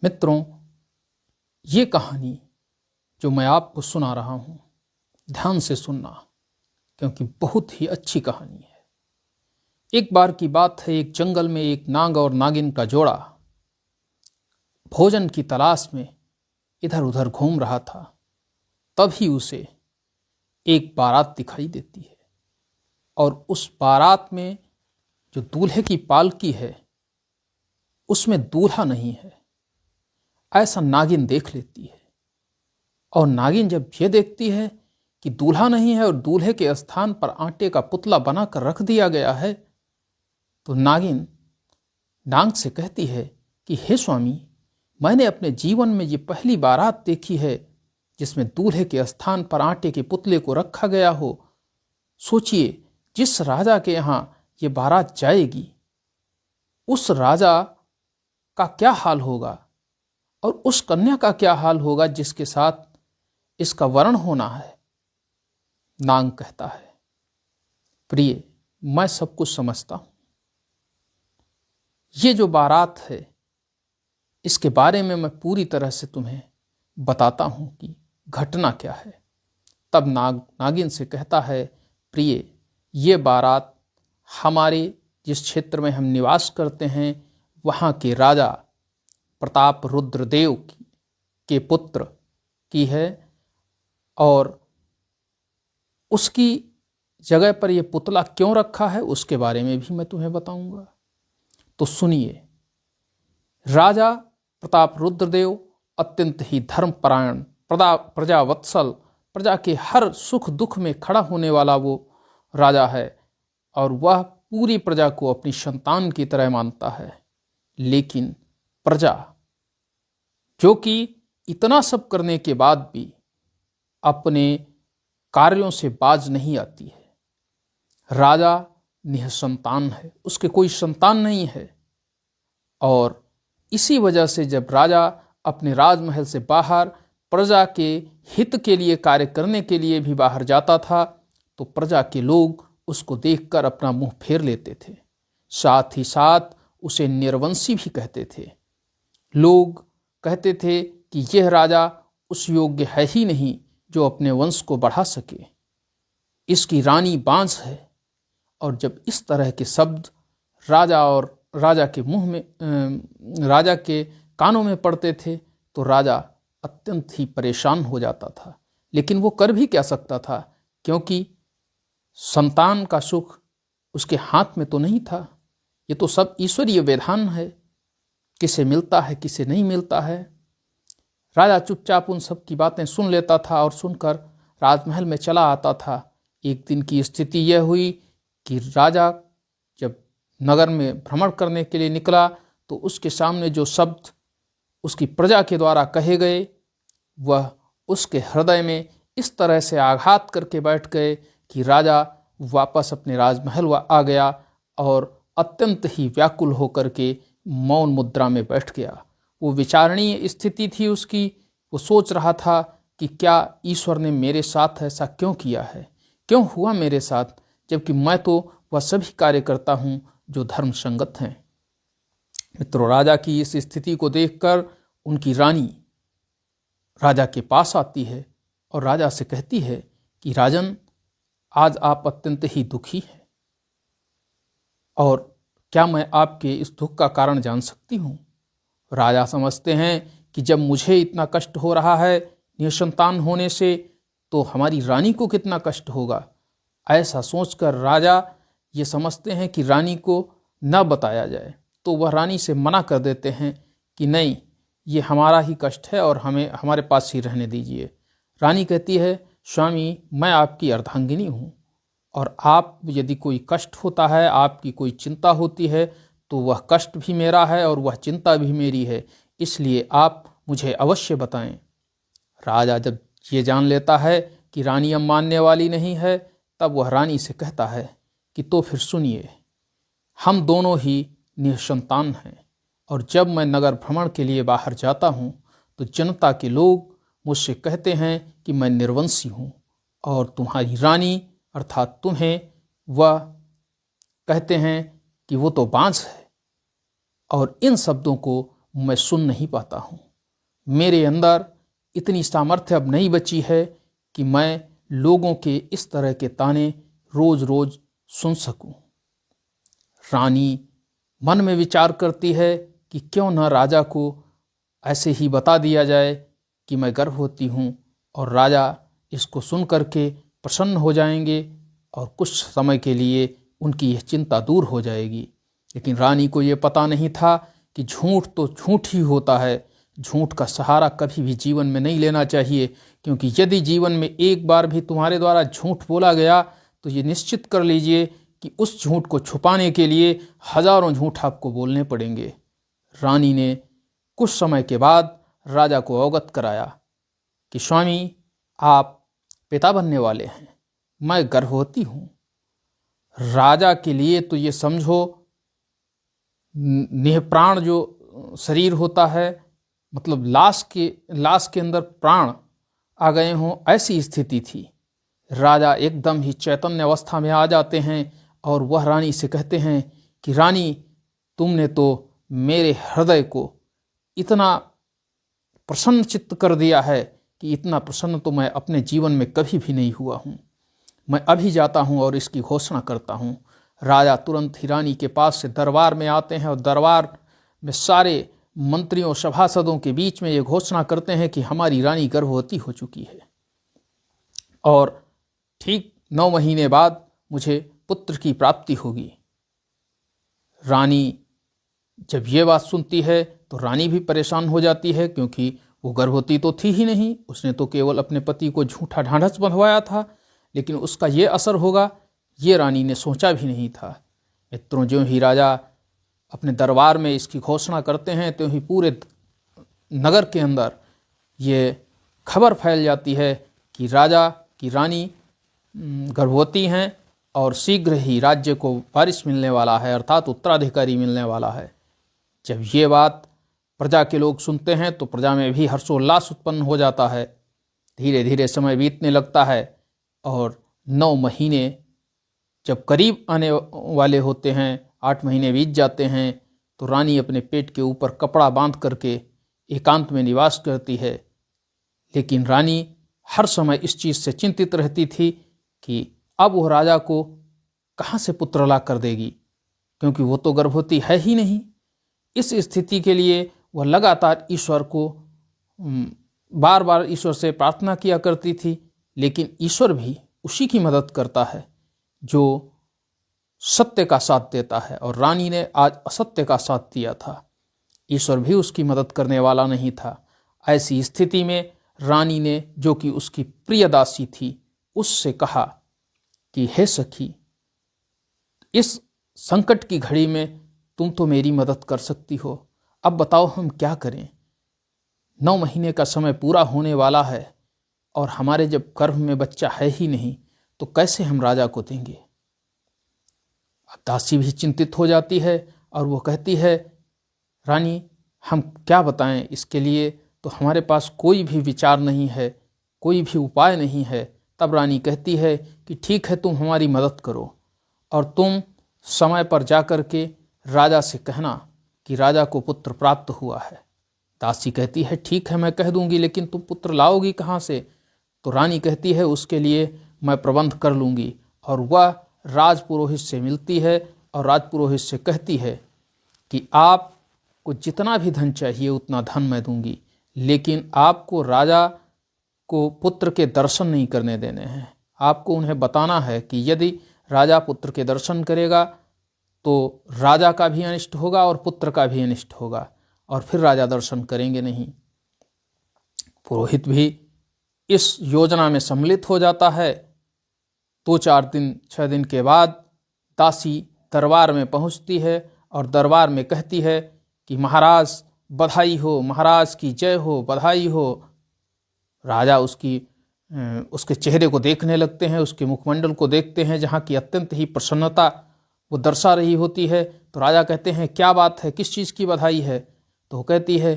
मित्रों, ये कहानी जो मैं आपको सुना रहा हूँ, ध्यान से सुनना, क्योंकि बहुत ही अच्छी कहानी है। एक बार की बात है, एक जंगल में एक नाग और नागिन का जोड़ा भोजन की तलाश में इधर उधर घूम रहा था। तभी उसे एक बारात दिखाई देती है और उस बारात में जो दूल्हे की पालकी है उसमें दूल्हा नहीं है, ऐसा नागिन देख लेती है। और नागिन जब यह देखती है कि दूल्हा नहीं है और दूल्हे के स्थान पर आटे का पुतला बनाकर रख दिया गया है, तो नागिन नाग से कहती है कि हे स्वामी, मैंने अपने जीवन में ये पहली बारात देखी है जिसमें दूल्हे के स्थान पर आटे के पुतले को रखा गया हो। सोचिए, जिस राजा के यहाँ ये बारात जाएगी उस राजा का क्या हाल होगा और उस कन्या का क्या हाल होगा जिसके साथ इसका वरण होना है। नाग कहता है, प्रिय, मैं सब कुछ समझता हूं। ये जो बारात है इसके बारे में मैं पूरी तरह से तुम्हें बताता हूं कि घटना क्या है। तब नागिन से कहता है, प्रिय, ये बारात हमारे जिस क्षेत्र में हम निवास करते हैं वहाँ के राजा प्रताप रुद्रदेव के पुत्र की है, और उसकी जगह पर यह पुतला क्यों रखा है उसके बारे में भी मैं तुम्हें बताऊंगा। तो सुनिए। राजा प्रताप रुद्रदेव अत्यंत ही धर्मपरायण, प्रजावत्सल, प्रजा के हर सुख दुख में खड़ा होने वाला वो राजा है और वह पूरी प्रजा को अपनी संतान की तरह मानता है। लेकिन प्रजा जो कि इतना सब करने के बाद भी अपने कार्यों से बाज नहीं आती है। राजा निःसंतान है, उसके कोई संतान नहीं है, और इसी वजह से जब राजा अपने राजमहल से बाहर प्रजा के हित के लिए कार्य करने के लिए भी बाहर जाता था तो प्रजा के लोग उसको देखकर अपना मुंह फेर लेते थे। साथ ही साथ उसे निर्वंशी भी कहते थे। लोग कहते थे कि यह राजा उस योग्य है ही नहीं जो अपने वंश को बढ़ा सके, इसकी रानी बांझ है। और जब इस तरह के शब्द राजा के मुंह में, राजा के कानों में पड़ते थे तो राजा अत्यंत ही परेशान हो जाता था। लेकिन वो कर भी क्या सकता था, क्योंकि संतान का सुख उसके हाथ में तो नहीं था। ये तो सब ईश्वरीय विधान है, किसे मिलता है किसे नहीं मिलता है। राजा चुपचाप उन सब की बातें सुन लेता था और सुनकर राजमहल में चला आता था। एक दिन की स्थिति यह हुई कि राजा जब नगर में भ्रमण करने के लिए निकला तो उसके सामने जो शब्द उसकी प्रजा के द्वारा कहे गए वह उसके हृदय में इस तरह से आघात करके बैठ गए कि राजा वापस अपने राजमहल आ गया और अत्यंत ही व्याकुल होकर के मौन मुद्रा में बैठ गया। वो विचारणीय स्थिति थी उसकी। वो सोच रहा था कि क्या ईश्वर ने मेरे साथ ऐसा क्यों किया है, क्यों हुआ मेरे साथ, जबकि मैं तो वह सभी कार्य करता हूँ जो धर्म संगत हैं। मित्रों, राजा की इस स्थिति को देखकर उनकी रानी राजा के पास आती है और राजा से कहती है कि राजन, आज आप अत्यंत ही दुखी हैं, और क्या मैं आपके इस दुख का कारण जान सकती हूँ। राजा समझते हैं कि जब मुझे इतना कष्ट हो रहा है निसंतान होने से, तो हमारी रानी को कितना कष्ट होगा। ऐसा सोचकर राजा ये समझते हैं कि रानी को न बताया जाए, तो वह रानी से मना कर देते हैं कि नहीं, ये हमारा ही कष्ट है और हमें हमारे पास ही रहने दीजिए। रानी कहती है, स्वामी, मैं आपकी अर्धांगिनी हूँ, और आप यदि कोई कष्ट होता है, आपकी कोई चिंता होती है, तो वह कष्ट भी मेरा है और वह चिंता भी मेरी है, इसलिए आप मुझे अवश्य बताएं। राजा जब ये जान लेता है कि रानी अब मानने वाली नहीं है, तब वह रानी से कहता है कि तो फिर सुनिए, हम दोनों ही निसंतान हैं, और जब मैं नगर भ्रमण के लिए बाहर जाता हूँ तो जनता के लोग मुझसे कहते हैं कि मैं निर्वंशी हूँ, और तुम्हारी रानी अर्थात तुम्हें वह कहते हैं कि वो तो बांझ है। और इन शब्दों को मैं सुन नहीं पाता हूँ। मेरे अंदर इतनी सामर्थ्य अब नहीं बची है कि मैं लोगों के इस तरह के ताने रोज रोज सुन सकूं। रानी मन में विचार करती है कि क्यों न राजा को ऐसे ही बता दिया जाए कि मैं गर्भवती हूँ, और राजा इसको सुन करके प्रसन्न हो जाएंगे और कुछ समय के लिए उनकी यह चिंता दूर हो जाएगी। लेकिन रानी को ये पता नहीं था कि झूठ तो झूठ ही होता है। झूठ का सहारा कभी भी जीवन में नहीं लेना चाहिए, क्योंकि यदि जीवन में एक बार भी तुम्हारे द्वारा झूठ बोला गया तो ये निश्चित कर लीजिए कि उस झूठ को छुपाने के लिए हजारों झूठ आपको बोलने पड़ेंगे। रानी ने कुछ समय के बाद राजा को अवगत कराया कि स्वामी, आप पिता बनने वाले हैं, मैं गर्भवती हूँ। राजा के लिए तो ये समझो निःप्राण जो शरीर होता है, मतलब लाश के अंदर प्राण आ गए हों, ऐसी स्थिति थी। राजा एकदम ही चैतन्य अवस्था में आ जाते हैं और वह रानी से कहते हैं कि रानी, तुमने तो मेरे हृदय को इतना प्रसन्न चित्त कर दिया है कि इतना प्रसन्न तो मैं अपने जीवन में कभी भी नहीं हुआ हूँ। मैं अभी जाता हूँ और इसकी घोषणा करता हूँ। राजा तुरंत ही रानी के पास से दरबार में आते हैं और दरबार में सारे मंत्रियों सभासदों के बीच में ये घोषणा करते हैं कि हमारी रानी गर्भवती हो चुकी है और ठीक 9 महीने बाद मुझे पुत्र की प्राप्ति होगी। रानी जब ये बात सुनती है तो रानी भी परेशान हो जाती है, क्योंकि वो गर्भवती तो थी ही नहीं। उसने तो केवल अपने पति को झूठा ढांढस बंधवाया था, लेकिन उसका ये असर होगा ये रानी ने सोचा भी नहीं था। मित्रों, ज्यों ही राजा अपने दरबार में इसकी घोषणा करते हैं त्यों ही पूरे नगर के अंदर ये खबर फैल जाती है कि राजा की रानी गर्भवती हैं और शीघ्र ही राज्य को वारिस मिलने वाला है, अर्थात उत्तराधिकारी मिलने वाला है। जब ये बात प्रजा के लोग सुनते हैं तो प्रजा में भी हर्षोल्लास उत्पन्न हो जाता है। धीरे धीरे समय बीतने लगता है और 9 महीने जब करीब आने वाले होते हैं, 8 महीने बीत जाते हैं, तो रानी अपने पेट के ऊपर कपड़ा बांध करके एकांत में निवास करती है। लेकिन रानी हर समय इस चीज़ से चिंतित रहती थी कि अब वह राजा को कहाँ से पुत्र ला कर देगी, क्योंकि वो तो गर्भवती है ही नहीं। इस स्थिति के लिए वह लगातार ईश्वर को बार बार ईश्वर से प्रार्थना किया करती थी, लेकिन ईश्वर भी उसी की मदद करता है जो सत्य का साथ देता है, और रानी ने आज असत्य का साथ दिया था। ईश्वर भी उसकी मदद करने वाला नहीं था। ऐसी स्थिति में रानी ने, जो कि उसकी प्रिय दासी थी, उससे कहा कि हे सखी, इस संकट की घड़ी में तुम तो मेरी मदद कर सकती हो। अब बताओ हम क्या करें। 9 महीने का समय पूरा होने वाला है और हमारे जब गर्भ में बच्चा है ही नहीं तो कैसे हम राजा को देंगे। अब दासी भी चिंतित हो जाती है और वो कहती है, रानी, हम क्या बताएं, इसके लिए तो हमारे पास कोई भी विचार नहीं है, कोई भी उपाय नहीं है। तब रानी कहती है कि ठीक है, तुम हमारी मदद करो और तुम समय पर जा कर के राजा से कहना कि राजा को पुत्र प्राप्त हुआ है। दासी कहती है, ठीक है, मैं कह दूंगी, लेकिन तुम पुत्र लाओगी कहाँ से। तो रानी कहती है, उसके लिए मैं प्रबंध कर लूँगी। और वह राजपुरोहित से मिलती है और राजपुरोहित से कहती है कि आपको जितना भी धन चाहिए उतना धन मैं दूंगी, लेकिन आपको राजा को पुत्र के दर्शन नहीं करने देने हैं। आपको उन्हें बताना है कि यदि राजा पुत्र के दर्शन करेगा तो राजा का भी अनिष्ट होगा और पुत्र का भी अनिष्ट होगा, और फिर राजा दर्शन करेंगे नहीं। पुरोहित भी इस योजना में सम्मिलित हो जाता है। 2-4 दिन 6 दिन के बाद दासी दरबार में पहुंचती है और दरबार में कहती है कि महाराज बधाई हो, महाराज की जय हो, बधाई हो। राजा उसके चेहरे को देखने लगते हैं, उसके मुखमंडल को देखते हैं, जहाँ की अत्यंत ही प्रसन्नता वो दर्शा रही होती है। तो राजा कहते हैं, क्या बात है, किस चीज़ की बधाई है। तो वो कहती है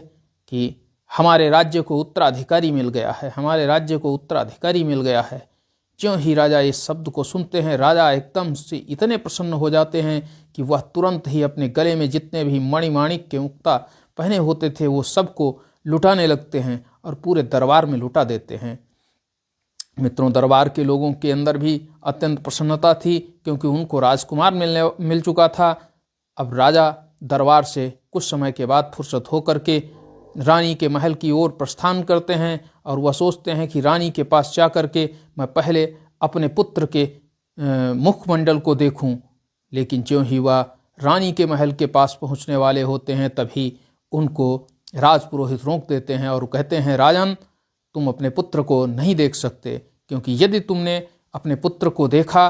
कि हमारे राज्य को उत्तराधिकारी मिल गया है, हमारे राज्य को उत्तराधिकारी मिल गया है। ज्यों ही राजा इस शब्द को सुनते हैं, राजा एकदम से इतने प्रसन्न हो जाते हैं कि वह तुरंत ही अपने गले में जितने भी मणिमाणिक के मुक्ता पहने होते थे वो सबको लुटाने लगते हैं और पूरे दरबार में लुटा देते हैं। मित्रों, दरबार के लोगों के अंदर भी अत्यंत प्रसन्नता थी क्योंकि उनको राजकुमार मिल चुका था। अब राजा दरबार से कुछ समय के बाद फुर्सत होकर के रानी के महल की ओर प्रस्थान करते हैं और वह सोचते हैं कि रानी के पास जा कर के मैं पहले अपने पुत्र के मुखमंडल को देखूं। लेकिन ज्यों ही वह रानी के महल के पास पहुंचने वाले होते हैं तभी उनको राजपुरोहित रोक देते हैं और कहते हैं, राजन, तुम अपने पुत्र को नहीं देख सकते, क्योंकि यदि तुमने अपने पुत्र को देखा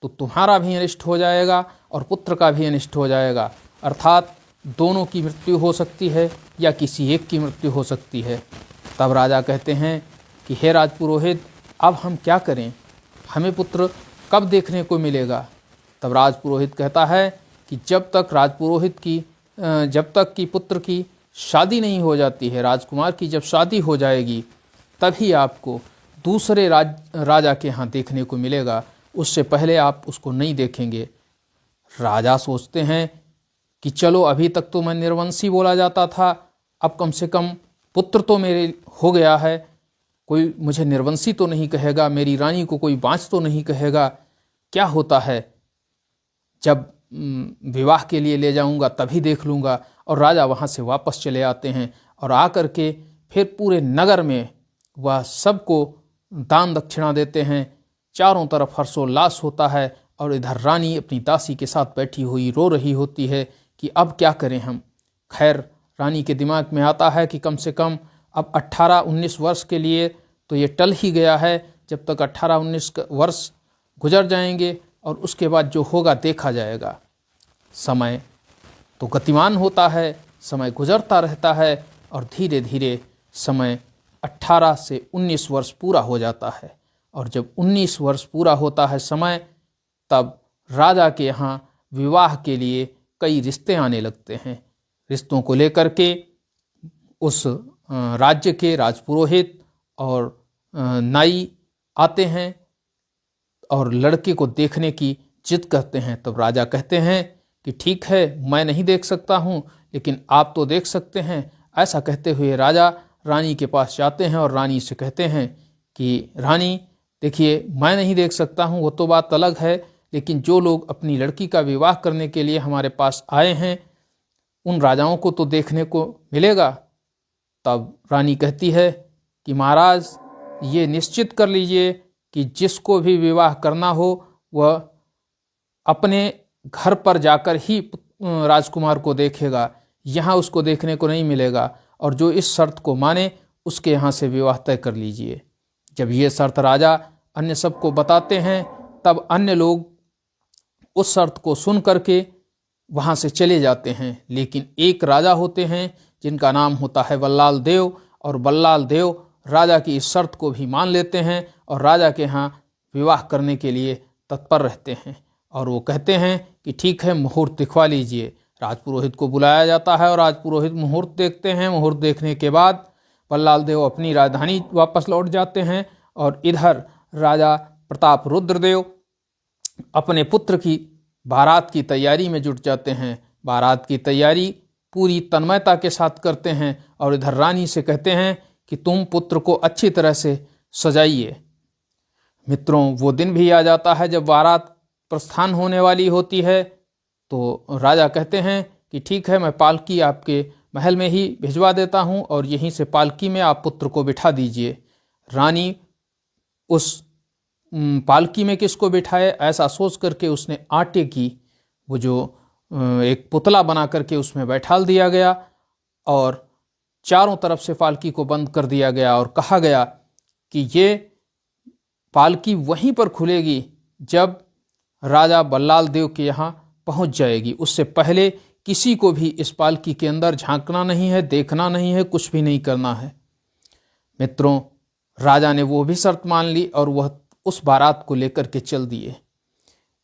तो तुम्हारा भी अनिष्ट हो जाएगा और पुत्र का भी अनिष्ट हो जाएगा, अर्थात दोनों की मृत्यु हो सकती है या किसी एक की मृत्यु हो सकती है। तब राजा कहते हैं कि हे राजपुरोहित, अब हम क्या करें, हमें पुत्र कब देखने को मिलेगा। तब राजपुरोहित कहता है कि जब तक कि पुत्र की शादी नहीं हो जाती है, राजकुमार की जब शादी हो जाएगी तभी आपको दूसरे राजा के यहाँ देखने को मिलेगा, उससे पहले आप उसको नहीं देखेंगे। राजा सोचते हैं कि चलो, अभी तक तो मैं निर्वंशी बोला जाता था, अब कम से कम पुत्र तो मेरे हो गया है, कोई मुझे निर्वंशी तो नहीं कहेगा, मेरी रानी को कोई बाँच तो नहीं कहेगा। क्या होता है, जब विवाह के लिए ले जाऊंगा तभी देख लूँगा। और राजा वहाँ से वापस चले आते हैं और आकर के फिर पूरे नगर में वह सबको दान दक्षिणा देते हैं। चारों तरफ हर्षोल्लास होता है और इधर रानी अपनी दासी के साथ बैठी हुई रो रही होती है कि अब क्या करें हम। खैर, रानी के दिमाग में आता है कि कम से कम अब 18-19 वर्ष के लिए तो ये टल ही गया है, जब तक 18-19 वर्ष गुजर जाएंगे और उसके बाद जो होगा देखा जाएगा। समय तो गतिमान होता है, समय गुजरता रहता है और धीरे धीरे समय 18 से 19 वर्ष पूरा हो जाता है। और जब 19 वर्ष पूरा होता है समय, तब राजा के यहाँ विवाह के लिए कई रिश्ते आने लगते हैं। रिश्तों को लेकर के उस राज्य के राजपुरोहित और नाई आते हैं और लड़के को देखने की जिद करते हैं। तब राजा कहते हैं कि ठीक है, मैं नहीं देख सकता हूँ, लेकिन आप तो देख सकते हैं। ऐसा कहते हुए राजा रानी के पास जाते हैं और रानी से कहते हैं कि रानी, देखिए, मैं नहीं देख सकता हूँ वो तो बात अलग है, लेकिन जो लोग अपनी लड़की का विवाह करने के लिए हमारे पास आए हैं उन राजाओं को तो देखने को मिलेगा। तब रानी कहती है कि महाराज, ये निश्चित कर लीजिए कि जिसको भी विवाह करना हो वह अपने घर पर जाकर ही राजकुमार को देखेगा, यहाँ उसको देखने को नहीं मिलेगा, और जो इस शर्त को माने उसके यहाँ से विवाह तय कर लीजिए। जब ये शर्त राजा अन्य सबको बताते हैं तब अन्य लोग उस शर्त को सुन करके वहाँ से चले जाते हैं। लेकिन एक राजा होते हैं जिनका नाम होता है बल्लाल देव, और बल्लाल देव राजा की इस शर्त को भी मान लेते हैं और राजा के यहाँ विवाह करने के लिए तत्पर रहते हैं। और वो कहते हैं कि ठीक है, मुहूर्त दिखवा लीजिए। राजपुरोहित को बुलाया जाता है और राजपुरोहित मुहूर्त देखते हैं। मुहूर्त देखने के बाद बल्लाल देव अपनी राजधानी वापस लौट जाते हैं और इधर राजा प्रताप रुद्रदेव अपने पुत्र की बारात की तैयारी में जुट जाते हैं। बारात की तैयारी पूरी तन्मयता के साथ करते हैं और इधर रानी से कहते हैं कि तुम पुत्र को अच्छी तरह से सजाइए। मित्रों, वो दिन भी आ जाता है जब बारात प्रस्थान होने वाली होती है, तो राजा कहते हैं कि ठीक है, मैं पालकी आपके महल में ही भिजवा देता हूँ और यहीं से पालकी में आप पुत्र को बिठा दीजिए। रानी उस पालकी में किसको बिठाए, ऐसा सोच करके उसने आटे की वो जो एक पुतला बना करके उसमें बैठाल दिया गया और चारों तरफ से पालकी को बंद कर दिया गया और कहा गया कि ये पालकी वहीं पर खुलेगी जब राजा बल्लाल देव के यहाँ पहुँच जाएगी। उससे पहले किसी को भी इस पालकी के अंदर झांकना नहीं है, देखना नहीं है, कुछ भी नहीं करना है। मित्रों, राजा ने वो भी शर्त मान ली और वह उस बारात को लेकर के चल दिए।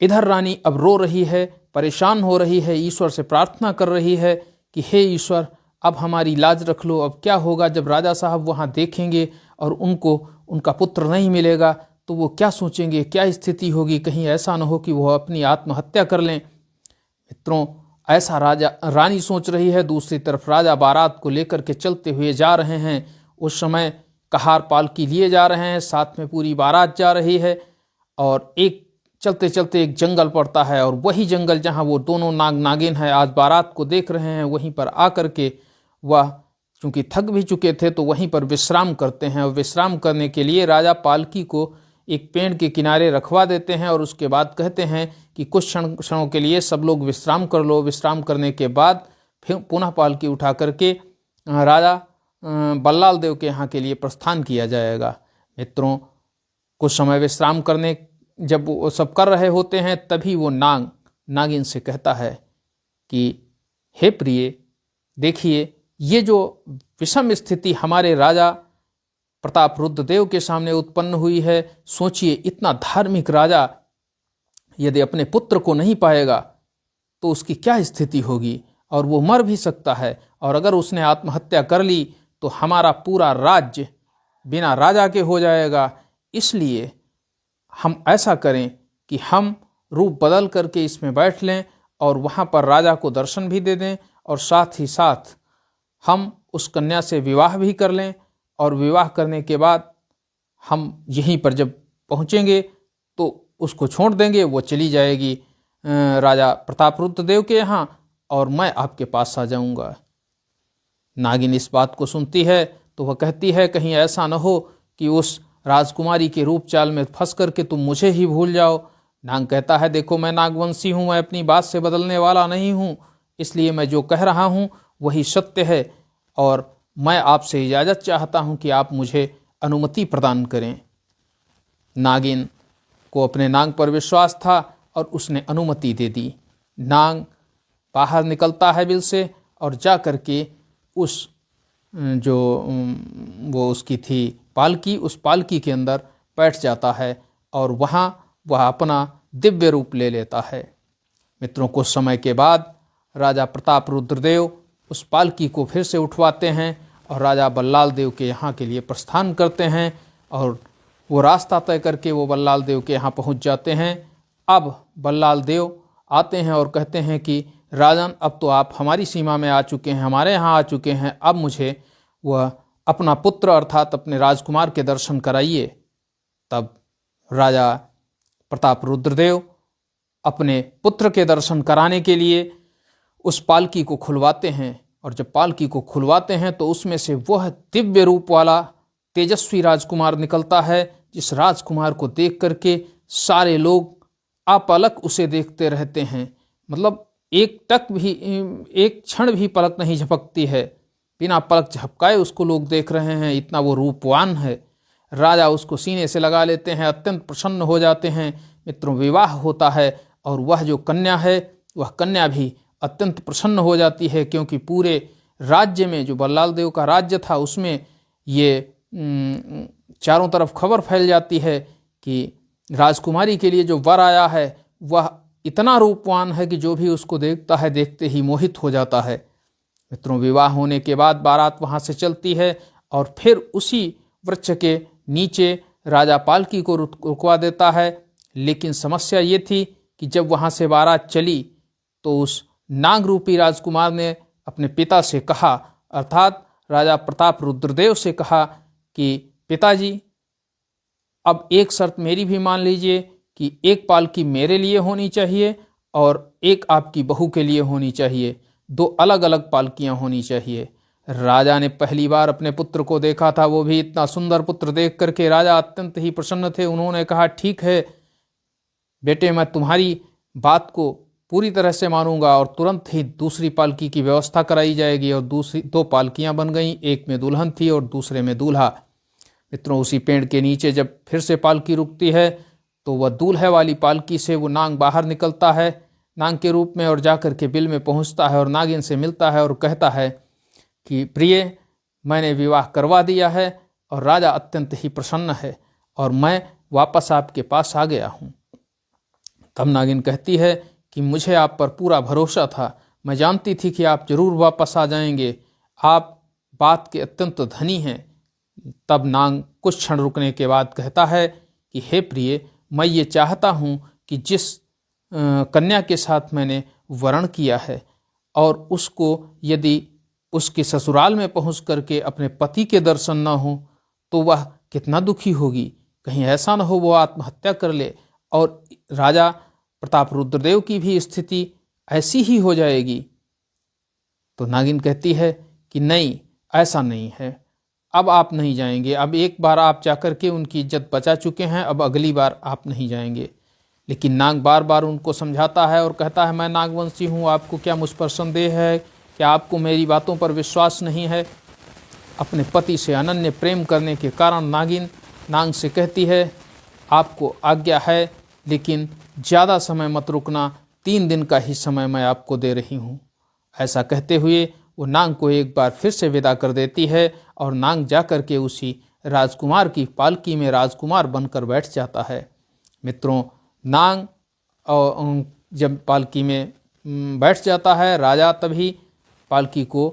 इधर रानी अब रो रही है, परेशान हो रही है, ईश्वर से प्रार्थना कर रही है कि हे ईश्वर, अब हमारी लाज रख लो। अब क्या होगा जब राजा साहब वहाँ देखेंगे और उनको उनका पुत्र नहीं मिलेगा तो वो क्या सोचेंगे, क्या स्थिति होगी, कहीं ऐसा न हो कि वह अपनी आत्महत्या कर लें। मित्रों, ऐसा रानी सोच रही है। दूसरी तरफ राजा बारात को लेकर के चलते हुए जा रहे हैं। उस समय कहार पालकी लिए जा रहे हैं, साथ में पूरी बारात जा रही है। और एक चलते चलते एक जंगल पड़ता है, और वही जंगल जहाँ वो दोनों नाग नागिन है आज बारात को देख रहे हैं, वहीं पर आकर के वह चूंकि थक भी चुके थे तो वहीं पर विश्राम करते हैं। और विश्राम करने के लिए राजा पालकी को एक पेड़ के किनारे रखवा देते हैं, और उसके बाद कहते हैं कि कुछ क्षणों के लिए सब लोग विश्राम कर लो। विश्राम करने के बाद फिर पुनः पालकी उठा करके राजा बल्लाल देव के यहाँ के लिए प्रस्थान किया जाएगा। मित्रों, कुछ समय विश्राम करने जब वो सब कर रहे होते हैं, तभी वो नागिन से कहता है कि हे प्रिय, देखिए ये जो विषम स्थिति हमारे राजा प्रताप रुद्रदेव के सामने उत्पन्न हुई है, सोचिए इतना धार्मिक राजा यदि अपने पुत्र को नहीं पाएगा तो उसकी क्या स्थिति होगी, और वो मर भी सकता है। और अगर उसने आत्महत्या कर ली तो हमारा पूरा राज्य बिना राजा के हो जाएगा। इसलिए हम ऐसा करें कि हम रूप बदल करके इसमें बैठ लें और वहाँ पर राजा को दर्शन भी दे दें, और साथ ही साथ हम उस कन्या से विवाह भी कर लें। और विवाह करने के बाद हम यहीं पर जब पहुँचेंगे तो उसको छोड़ देंगे, वो चली जाएगी राजा प्रताप रुद्रदेव के यहाँ, और मैं आपके पास आ जाऊँगा। नागिन इस बात को सुनती है तो वह कहती है, कहीं ऐसा न हो कि उस राजकुमारी के रूप चाल में फंस करके तुम मुझे ही भूल जाओ। नाग कहता है, देखो मैं नागवंशी हूँ, मैं अपनी बात से बदलने वाला नहीं हूँ, इसलिए मैं जो कह रहा हूँ वही सत्य है, और मैं आपसे इजाज़त चाहता हूँ कि आप मुझे अनुमति प्रदान करें। नागिन को अपने नाग पर विश्वास था और उसने अनुमति दे दी। नाग बाहर निकलता है बिल से और जा करके उस जो वो उसकी थी पालकी, उस पालकी के अंदर बैठ जाता है, और वहाँ वह अपना दिव्य रूप ले लेता है। मित्रों, कुछ समय के बाद राजा प्रताप रुद्रदेव उस पालकी को फिर से उठवाते हैं और राजा बल्लाल देव के यहाँ के लिए प्रस्थान करते हैं, और वो रास्ता तय करके वो बल्लाल देव के यहाँ पहुँच जाते हैं। अब बल्लाल देव आते हैं और कहते हैं कि राजन, अब तो आप हमारी सीमा में आ चुके हैं, हमारे यहाँ आ चुके हैं, अब मुझे वह अपना पुत्र अर्थात अपने राजकुमार के दर्शन कराइए। तब राजा प्रताप रुद्रदेव अपने पुत्र के दर्शन कराने के लिए उस पालकी को खुलवाते हैं, और जब पालकी को खुलवाते हैं तो उसमें से वह दिव्य रूप वाला तेजस्वी राजकुमार निकलता है, जिस राजकुमार को देख करके सारे लोग अपलक उसे देखते रहते हैं। मतलब एक क्षण भी पलक नहीं झपकती है, बिना पलक झपकाए उसको लोग देख रहे हैं, इतना वो रूपवान है। राजा उसको सीने से लगा लेते हैं, अत्यंत प्रसन्न हो जाते हैं। मित्रों, विवाह होता है और वह जो कन्या है वह कन्या भी अत्यंत प्रसन्न हो जाती है, क्योंकि पूरे राज्य में जो बल्लाल देव का राज्य था उसमें ये चारों तरफ खबर फैल जाती है कि राजकुमारी के लिए जो वर आया है वह इतना रूपवान है कि जो भी उसको देखता है देखते ही मोहित हो जाता है। मित्रों, विवाह होने के बाद बारात वहाँ से चलती है और फिर उसी वृक्ष के नीचे राजा पालकी को रुकवा देता है। लेकिन समस्या ये थी कि जब वहाँ से बारात चली तो उस नाग रूपी राजकुमार ने अपने पिता से कहा, अर्थात राजा प्रताप रुद्रदेव से कहा कि पिताजी, अब एक शर्त मेरी भी मान लीजिए कि एक पालकी मेरे लिए होनी चाहिए और एक आपकी बहू के लिए होनी चाहिए, दो अलग अलग पालकियां होनी चाहिए। राजा ने पहली बार अपने पुत्र को देखा था, वो भी इतना सुंदर पुत्र देख करके राजा अत्यंत ही प्रसन्न थे। उन्होंने कहा, ठीक है बेटे, मैं तुम्हारी बात को पूरी तरह से मानूंगा, और तुरंत ही दूसरी पालकी की व्यवस्था कराई जाएगी। और दूसरी दो पालकियां बन गईं, एक में दुल्हन थी और दूसरे में दूल्हा। मित्रों, उसी पेड़ के नीचे जब फिर से पालकी रुकती है तो वह दूल्हे वाली पालकी से वो नाग बाहर निकलता है नाग के रूप में, और जाकर के बिल में पहुंचता है और नागिन से मिलता है और कहता है कि प्रिय, मैंने विवाह करवा दिया है और राजा अत्यंत ही प्रसन्न है और मैं वापस आपके पास आ गया हूँ। तब नागिन कहती है कि मुझे आप पर पूरा भरोसा था, मैं जानती थी कि आप जरूर वापस आ जाएंगे, आप बात के अत्यंत धनी हैं। तब नाग कुछ क्षण रुकने के बाद कहता है कि हे प्रिय, मैं ये चाहता हूँ कि जिस कन्या के साथ मैंने वरण किया है और उसको यदि उसके ससुराल में पहुंच करके अपने पति के दर्शन न हो तो वह कितना दुखी होगी। कहीं ऐसा न हो वो आत्महत्या कर ले और राजा प्रताप रुद्रदेव की भी स्थिति ऐसी ही हो जाएगी। तो नागिन कहती है कि नहीं, ऐसा नहीं है, अब आप नहीं जाएंगे, अब एक बार आप जाकर के उनकी इज्जत बचा चुके हैं, अब अगली बार आप नहीं जाएंगे। लेकिन नाग बार बार उनको समझाता है और कहता है मैं नागवंशी हूँ, आपको क्या मुझ पर संदेह है, क्या आपको मेरी बातों पर विश्वास नहीं है। अपने पति से अनन्य प्रेम करने के कारण नागिन नाग से कहती है आपको आज्ञा है, लेकिन ज़्यादा समय मत रुकना, 3 दिन का ही समय मैं आपको दे रही हूँ। ऐसा कहते हुए वो नाग को एक बार फिर से विदा कर देती है और नाग जाकर के उसी राजकुमार की पालकी में राजकुमार बनकर बैठ जाता है। मित्रों, नाग जब पालकी में बैठ जाता है, राजा तभी पालकी को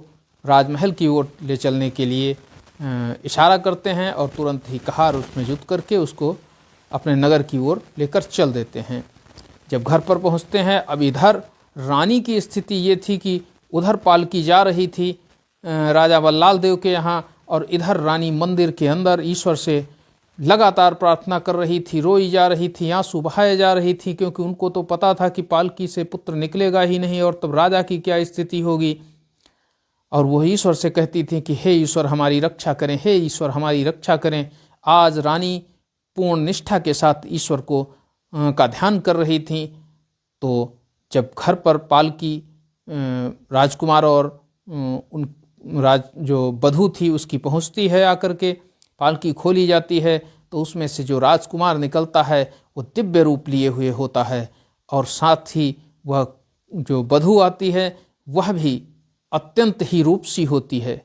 राजमहल की ओर ले चलने के लिए इशारा करते हैं और तुरंत ही कहार उसमें जुत करके उसको अपने नगर की ओर लेकर चल देते हैं। जब घर पर पहुंचते हैं, अब इधर रानी की स्थिति ये थी कि उधर पालकी जा रही थी राजा बल्लाल देव के यहाँ, और इधर रानी मंदिर के अंदर ईश्वर से लगातार प्रार्थना कर रही थी, रोई जा रही थी, आंसू बहाए जा रही थी, क्योंकि उनको तो पता था कि पालकी से पुत्र निकलेगा ही नहीं और तब राजा की क्या स्थिति होगी। और वो ईश्वर से कहती थी कि हे ईश्वर हमारी रक्षा करें, हे ईश्वर हमारी रक्षा करें। आज रानी पूर्ण निष्ठा के साथ ईश्वर को का ध्यान कर रही थी। तो जब घर पर पालकी राजकुमार और उन जो बधू थी उसकी पहुंचती है, आकर के पालकी खोली जाती है तो उसमें से जो राजकुमार निकलता है वो दिव्य रूप लिए हुए होता है, और साथ ही वह जो बधू आती है वह भी अत्यंत ही रूपसी होती है।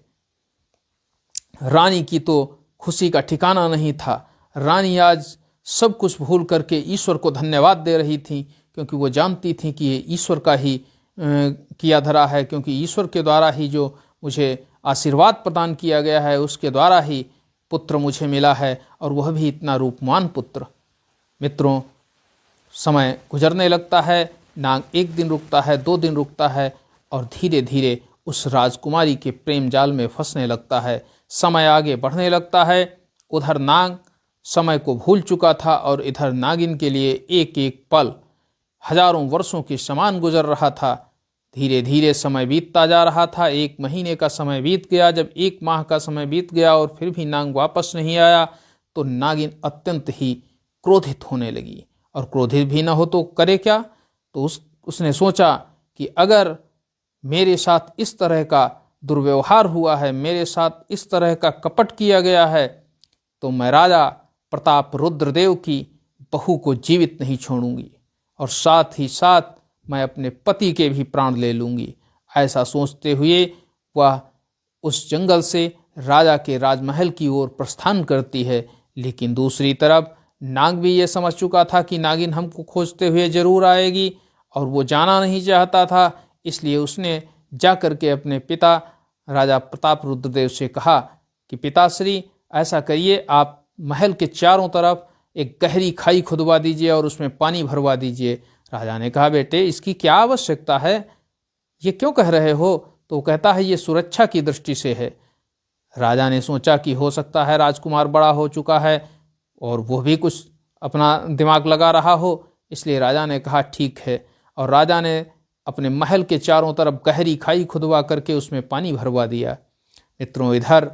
रानी की तो खुशी का ठिकाना नहीं था। रानी आज सब कुछ भूल करके ईश्वर को धन्यवाद दे रही थी, क्योंकि वो जानती थी कि ये ईश्वर का ही किया धरा है, क्योंकि ईश्वर के द्वारा ही जो मुझे आशीर्वाद प्रदान किया गया है उसके द्वारा ही पुत्र मुझे मिला है, और वह भी इतना रूपवान पुत्र। मित्रों, समय गुजरने लगता है, नाग 1 दिन रुकता है, 2 दिन रुकता है, और धीरे धीरे उस राजकुमारी के प्रेम जाल में फंसने लगता है। समय आगे बढ़ने लगता है। उधर नाग समय को भूल चुका था और इधर नागिन के लिए एक एक पल हजारों वर्षों के समान गुजर रहा था। धीरे धीरे समय बीतता जा रहा था। 1 महीने का समय बीत गया। जब 1 माह का समय बीत गया और फिर भी नाग वापस नहीं आया तो नागिन अत्यंत ही क्रोधित होने लगी, और क्रोधित भी न हो तो करे क्या। तो उसने सोचा कि अगर मेरे साथ इस तरह का दुर्व्यवहार हुआ है, मेरे साथ इस तरह का कपट किया गया है, तो मैं राजा प्रताप रुद्रदेव की बहू को जीवित नहीं छोड़ूंगी, और साथ ही साथ मैं अपने पति के भी प्राण ले लूंगी। ऐसा सोचते हुए वह उस जंगल से राजा के राजमहल की ओर प्रस्थान करती है। लेकिन दूसरी तरफ नाग भी ये समझ चुका था कि नागिन हमको खोजते हुए जरूर आएगी, और वो जाना नहीं चाहता था। इसलिए उसने जाकर के अपने पिता राजा प्रताप रुद्रदेव से कहा कि पिताश्री, ऐसा करिए, आप महल के चारों तरफ एक गहरी खाई खुदवा दीजिए और उसमें पानी भरवा दीजिए। राजा ने कहा, बेटे इसकी क्या आवश्यकता है, ये क्यों कह रहे हो? तो कहता है, ये सुरक्षा की दृष्टि से है। राजा ने सोचा कि हो सकता है राजकुमार बड़ा हो चुका है और वो भी कुछ अपना दिमाग लगा रहा हो, इसलिए राजा ने कहा ठीक है। और राजा ने अपने महल के चारों तरफ गहरी खाई खुदवा करके उसमें पानी भरवा दिया। मित्रों, इधर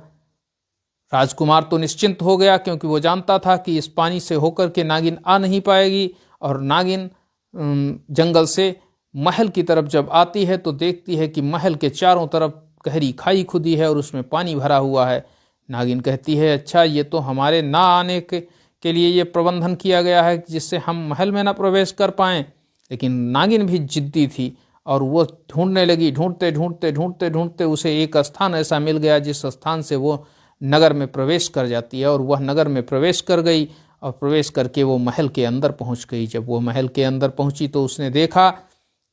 राजकुमार तो निश्चिंत हो गया, क्योंकि वो जानता था कि इस पानी से होकर के नागिन आ नहीं पाएगी। और नागिन जंगल से महल की तरफ जब आती है तो देखती है कि महल के चारों तरफ गहरी खाई खुदी है और उसमें पानी भरा हुआ है। नागिन कहती है, अच्छा, ये तो हमारे ना आने के लिए ये प्रबंधन किया गया है जिससे हम महल में ना प्रवेश कर पाएं। लेकिन नागिन भी जिद्दी थी और वो ढूंढने लगी। ढूंढते ढूंढते ढूंढते ढूंढते उसे एक स्थान ऐसा मिल गया जिस स्थान से वो नगर में प्रवेश कर जाती है, और वह नगर में प्रवेश कर गई और प्रवेश करके वो महल के अंदर पहुंच गई। जब वो महल के अंदर पहुंची तो उसने देखा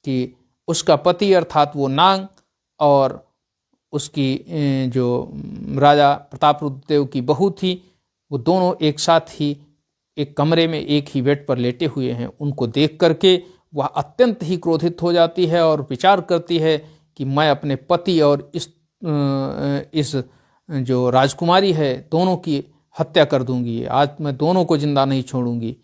कि उसका पति अर्थात वो नाग और उसकी जो राजा प्रताप रुद्रदेव की बहू थी, वो दोनों एक साथ ही एक कमरे में एक ही बेड पर लेटे हुए हैं। उनको देख करके वह अत्यंत ही क्रोधित हो जाती है और विचार करती है कि मैं अपने पति और इस जो राजकुमारी है दोनों की हत्या कर दूंगी, आज मैं दोनों को जिंदा नहीं छोड़ूंगी।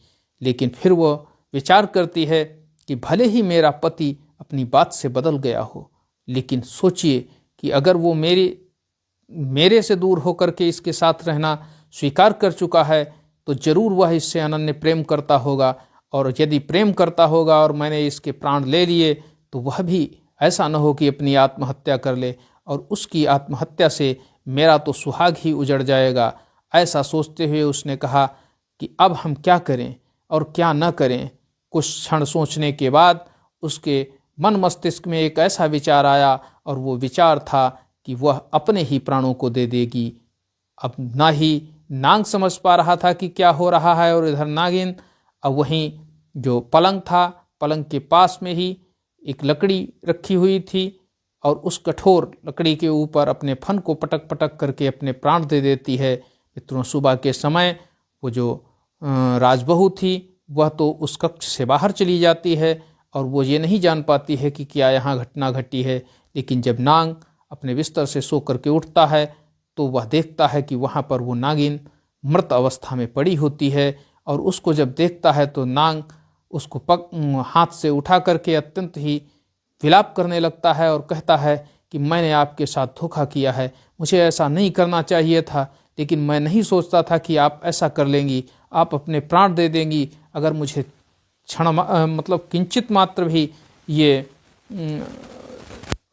लेकिन फिर वह विचार करती है कि भले ही मेरा पति अपनी बात से बदल गया हो, लेकिन सोचिए कि अगर वो मेरे से दूर होकर के इसके साथ रहना स्वीकार कर चुका है तो जरूर वह इससे अनन्य प्रेम करता होगा, और यदि प्रेम करता होगा और मैंने इसके प्राण ले लिए तो वह भी ऐसा न हो कि अपनी आत्महत्या कर ले और उसकी आत्महत्या से मेरा तो सुहाग ही उजड़ जाएगा। ऐसा सोचते हुए उसने कहा कि अब हम क्या करें और क्या न करें। कुछ क्षण सोचने के बाद उसके मन मस्तिष्क में एक ऐसा विचार आया, और वो विचार था कि वह अपने ही प्राणों को दे देगी। अब ना ही नाग समझ पा रहा था कि क्या हो रहा है, और इधर नागिन। अब वहीं जो पलंग था, पलंग के पास में ही एक लकड़ी रखी हुई थी, और उस कठोर लकड़ी के ऊपर अपने फन को पटक पटक करके अपने प्राण दे देती है। मित्रों, सुबह के समय वो जो राजबहू थी वह तो उस कक्ष से बाहर चली जाती है, और वो ये नहीं जान पाती है कि क्या यहाँ घटना घटी है। लेकिन जब नाग अपने बिस्तर से सो करके उठता है तो वह देखता है कि वहाँ पर वो नागिन मृत अवस्था में पड़ी होती है, और उसको जब देखता है तो नाग उसको हाथ से उठा करके अत्यंत ही विलाप करने लगता है और कहता है कि मैंने आपके साथ धोखा किया है, मुझे ऐसा नहीं करना चाहिए था, लेकिन मैं नहीं सोचता था कि आप ऐसा कर लेंगी, आप अपने प्राण दे देंगी। अगर मुझे मतलब किंचित मात्र भी ये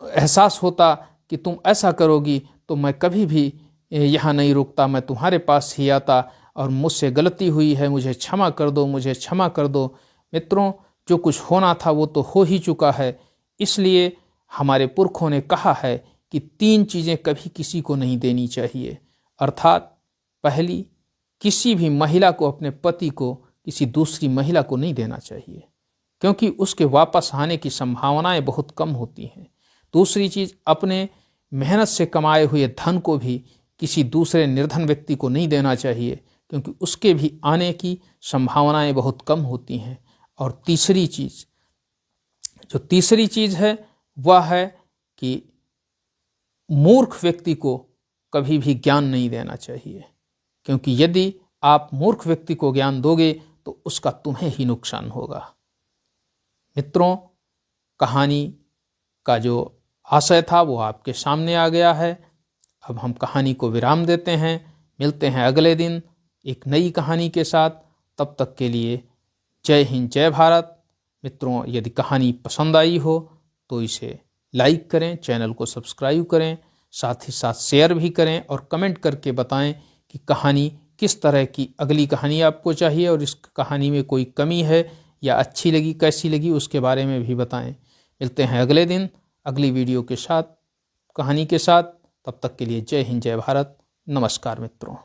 एहसास होता कि तुम ऐसा करोगी तो मैं कभी भी यहाँ नहीं रुकता, मैं तुम्हारे पास ही आता, और मुझसे गलती हुई है, मुझे क्षमा कर दो, मुझे क्षमा कर दो। मित्रों, जो कुछ होना था वो तो हो ही चुका है, इसलिए हमारे पुरखों ने कहा है कि 3 चीज़ें कभी किसी को नहीं देनी चाहिए। अर्थात पहली, किसी भी महिला को अपने पति को किसी दूसरी महिला को नहीं देना चाहिए, क्योंकि उसके वापस आने की संभावनाएं बहुत कम होती हैं। दूसरी चीज़, अपने मेहनत से कमाए हुए धन को भी किसी दूसरे निर्धन व्यक्ति को नहीं देना चाहिए, क्योंकि उसके भी आने की संभावनाएं बहुत कम होती हैं। और तीसरी चीज़ है वह है कि मूर्ख व्यक्ति को कभी भी ज्ञान नहीं देना चाहिए, क्योंकि यदि आप मूर्ख व्यक्ति को ज्ञान दोगे तो उसका तुम्हें ही नुकसान होगा। मित्रों, कहानी का जो आशय था वो आपके सामने आ गया है। अब हम कहानी को विराम देते हैं, मिलते हैं अगले दिन एक नई कहानी के साथ। तब तक के लिए जय हिंद, जय भारत। मित्रों, यदि कहानी पसंद आई हो तो इसे लाइक करें, चैनल को सब्सक्राइब करें, साथ ही साथ शेयर भी करें, और कमेंट करके बताएं कि कहानी किस तरह की अगली कहानी आपको चाहिए, और इस कहानी में कोई कमी है या अच्छी लगी, कैसी लगी, उसके बारे में भी बताएं। मिलते हैं अगले दिन अगली वीडियो के साथ, कहानी के साथ। तब तक के लिए जय हिंद, जय भारत। नमस्कार मित्रों।